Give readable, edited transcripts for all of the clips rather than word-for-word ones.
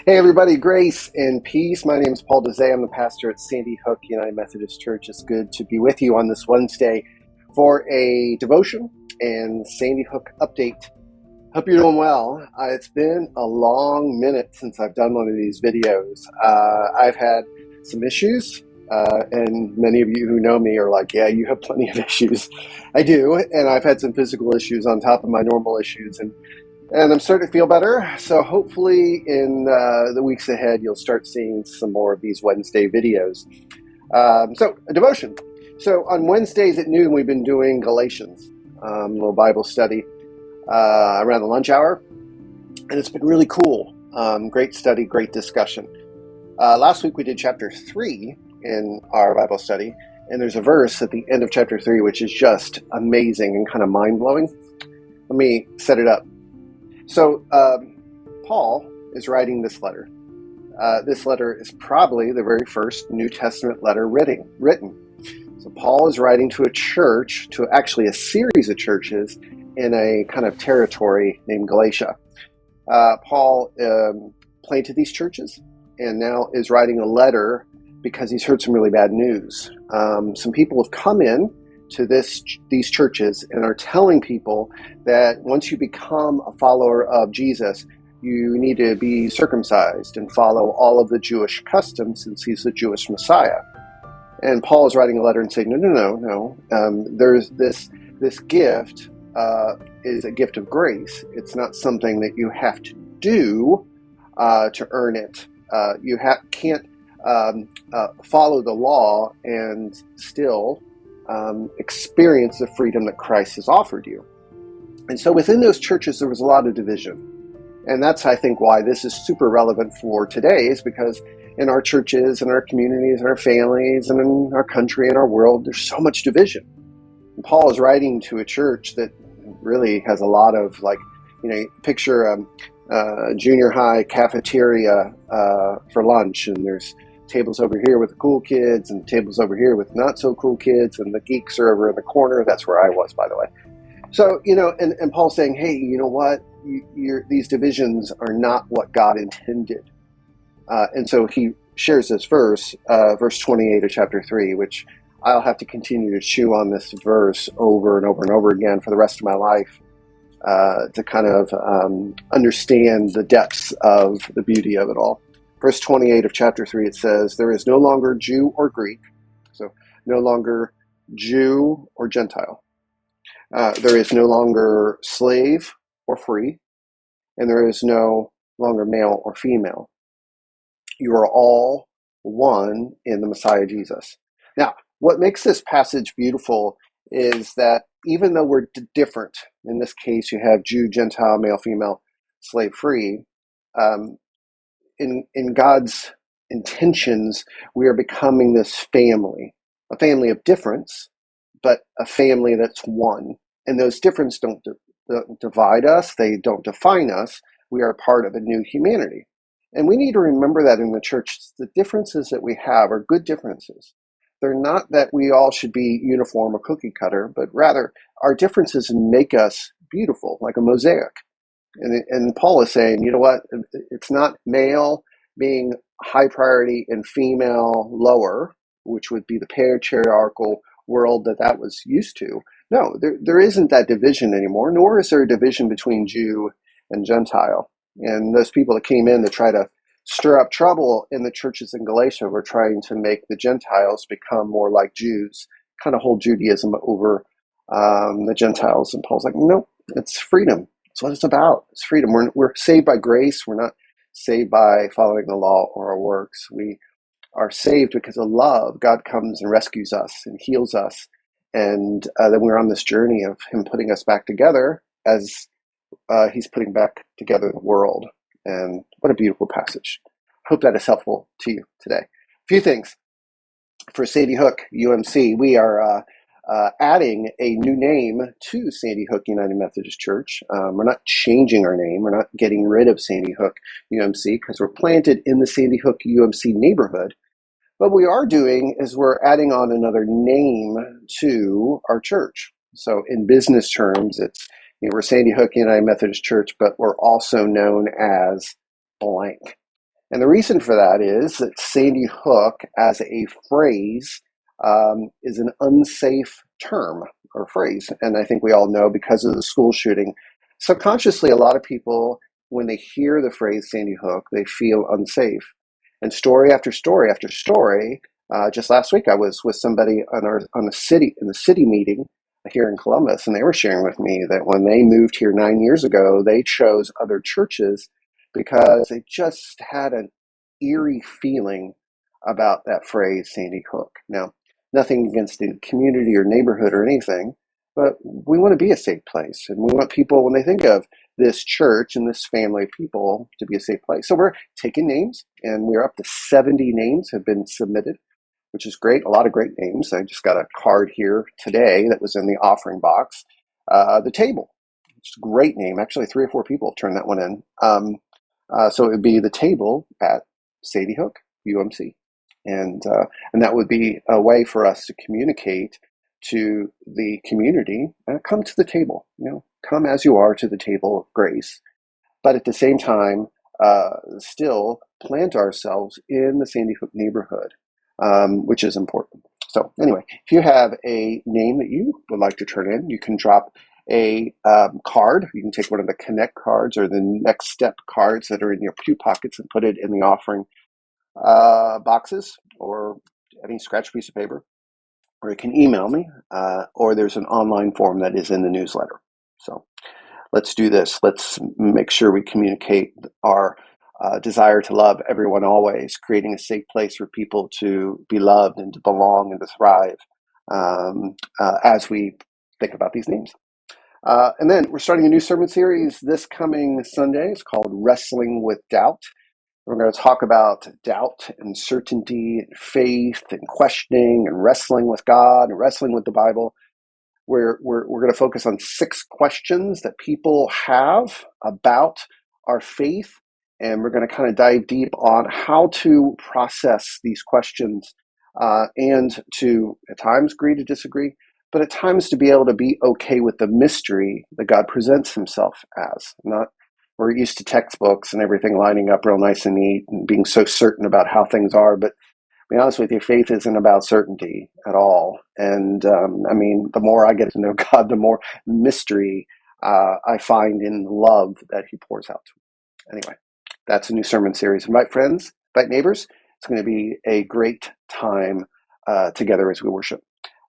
Hey everybody, grace and peace. My name is Paul Dezay. I'm the pastor at Sandy Hook United Methodist Church. It's good to be with you on this Wednesday for a devotion and Sandy Hook update. Hope you're doing well. It's been a long minute since I've done one of these videos. I've had some issues, and many of you who know me are like, yeah, you have plenty of issues. I do, and I've had some physical issues on top of my normal issues, and I'm starting to feel better. So hopefully in the weeks ahead, you'll start seeing some more of these Wednesday videos. So a devotion. So on Wednesdays at noon, we've been doing Galatians, a little Bible study around the lunch hour. And it's been really cool. Great study, great discussion. Last week we did chapter 3 in our Bible study. And there's a verse at the end of chapter 3, which is just amazing and kind of mind-blowing. Let me set it up. So Paul is writing this letter. This letter is probably the very first New Testament letter written. So Paul is writing to a church, to actually a series of churches in a kind of territory named Galatia. Paul planted these churches and now is writing a letter because he's heard some really bad news. Some people have come in to these churches and are telling people that once you become a follower of Jesus, you need to be circumcised and follow all of the Jewish customs since he's the Jewish Messiah. And Paul is writing a letter and saying, no. There's this gift is a gift of grace. It's not something that you have to do to earn it. You can't follow the law and still experience the freedom that Christ has offered you. And so within those churches, there was a lot of division. And that's, I think, why this is super relevant for today, is because in our churches and our communities and our families and in our country and our world, there's so much division. And Paul is writing to a church that really has a lot of, picture a junior high cafeteria for lunch, and there's tables over here with the cool kids and tables over here with not so cool kids, and the geeks are over in the corner. That's where I was, by the way. So, and Paul's saying, hey, you know what? These divisions are not what God intended. And so he shares this verse 28 of chapter 3, which I'll have to continue to chew on this verse over and over and over again for the rest of my life to kind of understand the depths of the beauty of it all. Verse 28 of chapter 3, it says, there is no longer Jew or Greek, so no longer Jew or Gentile. There is no longer slave or free, and there is no longer male or female. You are all one in the Messiah Jesus. Now, what makes this passage beautiful is that even though we're different, in this case you have Jew, Gentile, male, female, slave, free, in God's intentions, we are becoming this family, a family of difference, but a family that's one. And those differences don't divide us. They don't define us. We are part of a new humanity. And we need to remember that in the church. The differences that we have are good differences. They're not that we all should be uniform or cookie cutter, but rather our differences make us beautiful, like a mosaic. And Paul is saying, you know what? It's not male being high priority and female lower, which would be the patriarchal world that was used to. No, there isn't that division anymore, nor is there a division between Jew and Gentile. And those people that came in to try to stir up trouble in the churches in Galatia were trying to make the Gentiles become more like Jews, kind of hold Judaism over the Gentiles. And Paul's like, no, it's freedom. That's what it's about. It's freedom. We're saved by grace. We're not saved by following the law or our works. We are saved because of love. God comes and rescues us and heals us. And then we're on this journey of him putting us back together as he's putting back together the world. And what a beautiful passage. Hope that is helpful to you today. A few things. For Sandy Hook UMC, we are adding a new name to Sandy Hook United Methodist Church. We're not changing our name. We're not getting rid of Sandy Hook UMC because we're planted in the Sandy Hook UMC neighborhood. What we are doing is we're adding on another name to our church. So in business terms, it's, we're Sandy Hook United Methodist Church, but we're also known as blank. And the reason for that is that Sandy Hook, as a phrase, is an unsafe term or phrase. And I think we all know because of the school shooting, subconsciously, a lot of people, when they hear the phrase Sandy Hook, they feel unsafe. And story after story after story. Just last week, I was with somebody on in the city meeting here in Columbus, and they were sharing with me that when they moved here 9 years ago, they chose other churches because they just had an eerie feeling about that phrase, Sandy Hook. Now, nothing against the community or neighborhood or anything, but we want to be a safe place. And we want people, when they think of this church and this family of people, to be a safe place. So we're taking names, and we're up to 70 names have been submitted, which is great. A lot of great names. I just got a card here today that was in the offering box. The Table, which is a great name. Actually, 3 or 4 people have turned that one in. So it would be The Table at Sandy Hook, UMC. And that would be a way for us to communicate to the community, come to the table, come as you are to the table of grace. But at the same time, still plant ourselves in the Sandy Hook neighborhood, which is important. So anyway, if you have a name that you would like to turn in, you can drop a card. You can take one of the Connect cards or the Next Step cards that are in your pew pockets and put it in the offering boxes or any scratch piece of paper. Or you can email me, or there's an online form that is in the newsletter. So let's do this. Let's make sure we communicate our desire to love everyone always, creating a safe place for people to be loved and to belong and to thrive as we think about these names. And then we're starting a new sermon series this coming Sunday. It's called Wrestling with Doubt. We're going to talk about doubt and certainty and faith and questioning and wrestling with God and wrestling with the Bible. We're going to focus on 6 questions that people have about our faith, and we're going to kind of dive deep on how to process these questions and to, at times, agree to disagree, but at times to be able to be okay with the mystery that God presents himself as. Not We're used to textbooks and everything lining up real nice and neat and being so certain about how things are, but to be honest with you, faith isn't about certainty at all. And the more I get to know God, the more mystery I find in love that he pours out. Anyway, that's a new sermon series. Invite friends, invite neighbors. It's going to be a great time together as we worship.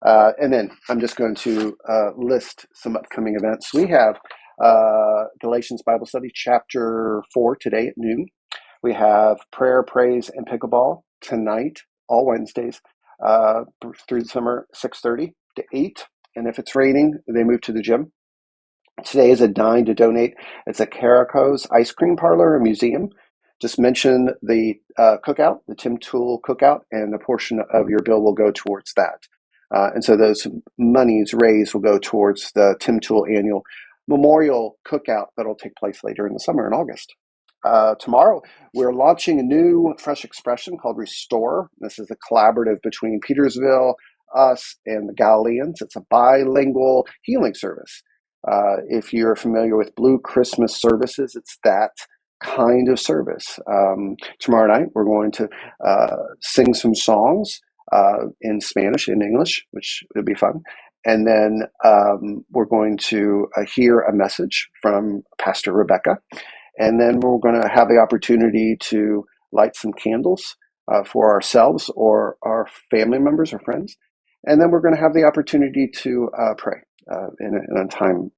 And then I'm just going to list some upcoming events. We have Galatians Bible Study, chapter 4, today at noon. We have prayer, praise, and pickleball tonight, all Wednesdays, through the summer, 6:30 to 8. And if it's raining, they move to the gym. Today is a dime to donate. It's a Caraco's Ice Cream Parlor, a museum. Just mention the cookout, the Tim Tool cookout, and a portion of your bill will go towards that. And so those monies raised will go towards the Tim Tool annual memorial cookout that'll take place later in the summer in August. Tomorrow, we're launching a new fresh expression called Restore. This is a collaborative between Petersville, us, and the Galileans. It's a bilingual healing service. If you're familiar with Blue Christmas services, it's that kind of service. Tomorrow night, we're going to sing some songs in Spanish and English, which would be fun. And then we're going to hear a message from Pastor Rebecca. And then we're going to have the opportunity to light some candles for ourselves or our family members or friends. And then we're going to have the opportunity to pray in a time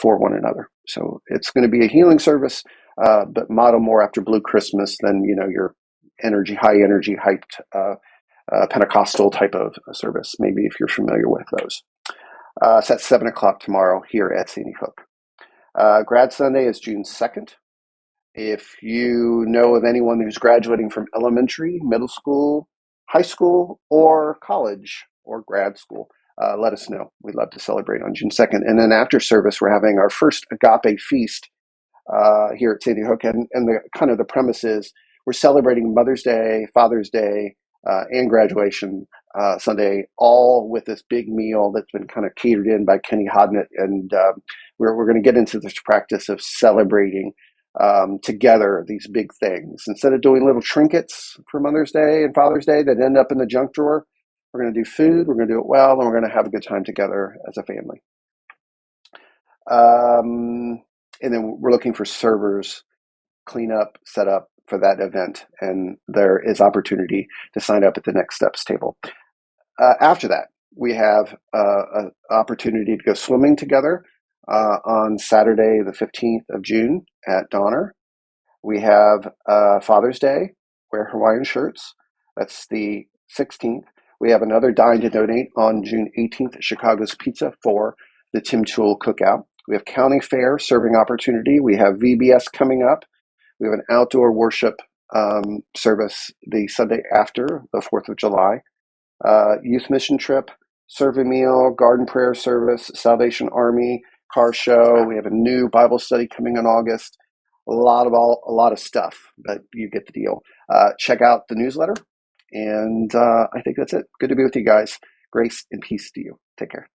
for one another. So it's going to be a healing service, but model more after Blue Christmas than, your high energy, hyped Pentecostal type of service, maybe if you're familiar with those. It's at 7 o'clock tomorrow here at Sandy Hook. Grad Sunday is June 2nd. If you know of anyone who's graduating from elementary, middle school, high school, or college or grad school, let us know. We'd love to celebrate on June 2nd. And then after service, we're having our first Agape Feast here at Sandy Hook. And the premise is we're celebrating Mother's Day, Father's Day, and graduation Sunday, all with this big meal that's been kind of catered in by Kenny Hodnett. And we're going to get into this practice of celebrating together, these big things. Instead of doing little trinkets for Mother's Day and Father's Day that end up in the junk drawer, we're going to do food, we're going to do it well, and we're going to have a good time together as a family. And then we're looking for servers, clean up, set up for that event, and there is opportunity to sign up at the Next Steps table. After that, we have an opportunity to go swimming together on Saturday, the 15th of June at Donner. We have Father's Day, wear Hawaiian shirts. That's the 16th. We have another Dine to Donate on June 18th at Chicago's Pizza for the Tim Tool Cookout. We have County Fair serving opportunity. We have VBS coming up. We have an outdoor worship service the Sunday after the 4th of July. Youth mission trip, serve a meal, garden prayer service, Salvation Army, car show. We have a new Bible study coming in August. A lot of stuff, but you get the deal. Check out the newsletter, and I think that's it. Good to be with you guys. Grace and peace to you. Take care.